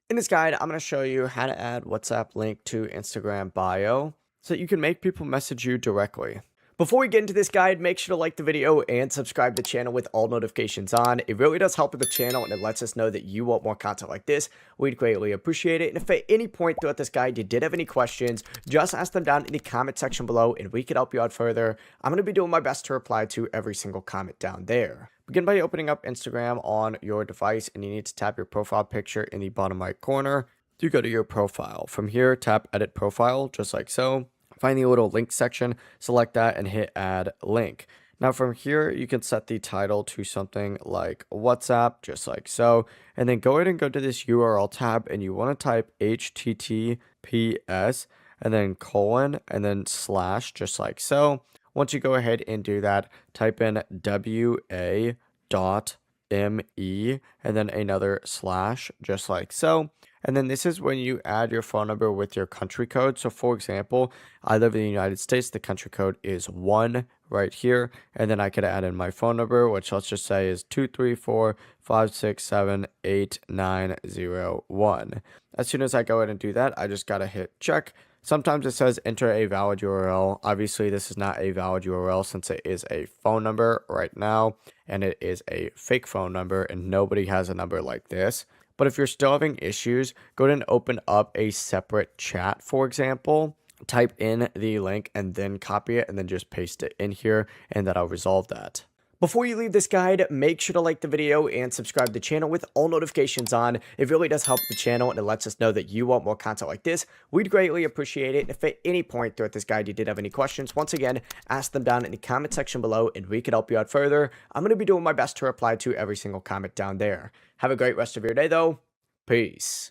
In this guide, I'm going to show you how to add WhatsApp link to Instagram bio so that you can make people message you directly. Before we get into this guide, make sure to like the video and subscribe to the channel with all notifications on. It really does help with the channel and it lets us know that you want more content like this. We'd greatly appreciate it. And if at any point throughout this guide you did have any questions, just ask them down in the comment section below and we can help you out further. I'm going to be doing my best to reply to every single comment down there. Begin by opening up Instagram on your device and you need to tap your profile picture in the bottom right corner to go to your profile. From here, tap edit profile just like so. Find the little link section, select that and hit add link. Now from here, you can set the title to something like WhatsApp, just like so. And then go ahead and go to this URL tab and you want to type HTTPS and then colon and then slash, just like so. Once you go ahead and do that, type in WA.me and then another slash, just like so. And then this is when you add your phone number with your country code. So for example, I live in the United States. The country code is 1 right here. And then I could add in my phone number, which let's just say is 234-567-8901. As soon as I go ahead and do that, I just got to hit check. Sometimes it says enter a valid URL. Obviously, this is not a valid URL since it is a phone number right now. And it is a fake phone number and nobody has a number like this. But if you're still having issues, go ahead and open up a separate chat, for example. Type in the link and then copy it and then just paste it in here and that'll resolve that. Before you leave this guide, make sure to like the video and subscribe to the channel with all notifications on. It really does help the channel and it lets us know that you want more content like this. We'd greatly appreciate it. If at any point throughout this guide you did have any questions, once again, ask them down in the comment section below and we can help you out further. I'm going to be doing my best to reply to every single comment down there. Have a great rest of your day though. Peace.